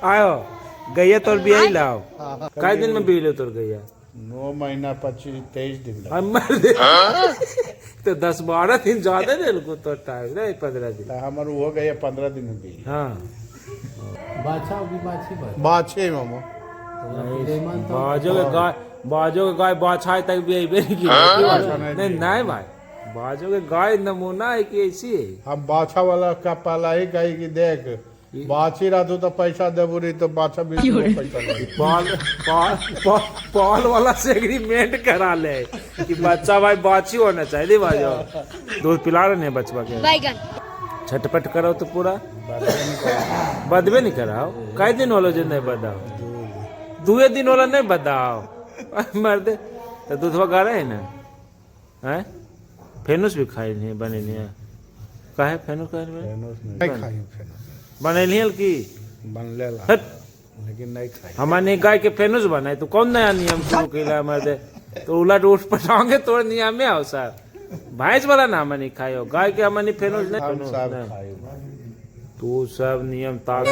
आयो गैया तोर बियाई लाओ काय दिन में बिलो तोर गैया 9 महीना 25-23 दिन लगा। हमर तो 10-12 दिन ज्यादा दे को तो टाइम नहीं 15 दिन हमार हो गया 15 दिन में भी। हाँ बाछा होगी बाछी बाछे मामो बाजो के गाय बाछाई तक भी नहीं की नहीं नहीं भाई बाजो के गाय नमूना है कि ऐसी है हम बाछा वाला का पाला ही कही कि देख बाछी रहतु तो पैसा देबू रही तो बाछा भी पैसा पाल वाला से एग्रीमेंट करा ले कि बच्चा भाई बाछी होना चाहिए बाजो दूध पिला रहे हैं बचवा के छटपट करो तो पूरा बदबे नहीं कराओ कई दिन वालो जो नहीं बदाओ 2 दिन वाला नहीं बदाओ मर्दे तो दूधवा गारा है ना हैं फेनुस भी खाई नहीं बने नहीं काहे फेनुस खाई नहीं खाई बने नहीं की बनले ला लेकिन नहीं खाई हमारे गाय के फेनुस बनाए तो कौन नया नियम शुरू किया मर्दे तो उलट उठ पटाओगे तो नियम में आओ सर भैंस वाला ना हमारे खाओ गाय के हमारे फेनुस नहीं तू सब नियम ताक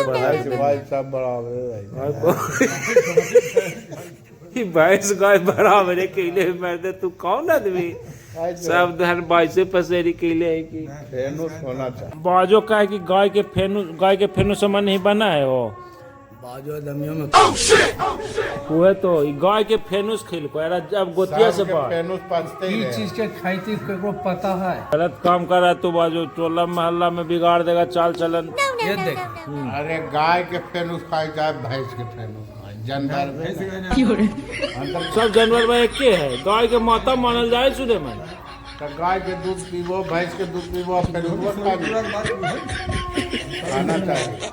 भाई सब बराबर भैंस गाय बराबर के लिए मर्दे तू कौन आदमी सब धर बाई से पसेरी के लिए है कि फेनुस होना चाहिए बाजो का है कि गाय के फेनुस मन नहीं बना है वो बाजो दमियों में वो है तो गाय के फेनुस खेल को यार अब गोतिया से बात फेनुस पचते ही ये चीज के खाई को पता है गलत काम कर रहा है तो बाजो टोला मोहल्ला में बिगाड़ देगा चाल चलन ये देख अरे गाय के फेनुस खाई जाए भैंस के फेनुस जानवर सब जानवर में एक के है गाय के माता मानल जाए सुने में तो गाय के दूध पीबो भैंस के दूध पीबो फेनुस खाना चाहिए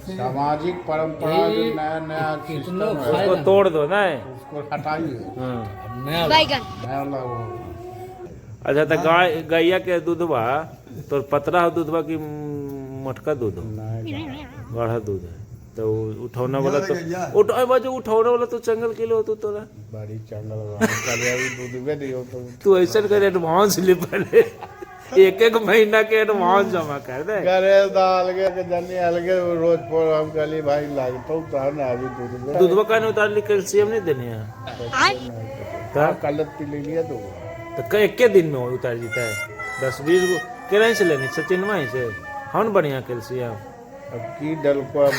सामाजिक परंपरा जो नया नया उसको तोड़ दो ना उसको हटाइए नया नया लाओ। अच्छा तो गैया के दूधवा तो पतरा हो दूधवा की मोटका दूध हो गाढ़ा दूध है तो उठौना वाला तो उठौना वाला तो चंगल किलो हो तोरा बड़ी चंगल दूध में नहीं हो तू ऐसा कर एडवांस ले पहले एक महीना के एडवांस जमा कर दे करे दाल के जनी अलगे रोज पर हम कहली भाई लागतो तो ना अभी दूधवा का नहीं उतार ली कैल्शियम नहीं देने हैं कलत पी लिया तो एक दिन में उतार जीता है 10-20 गो केरा से लेनी सचिनवा से हम बढ़िया कैल्शियम अब की डल को अब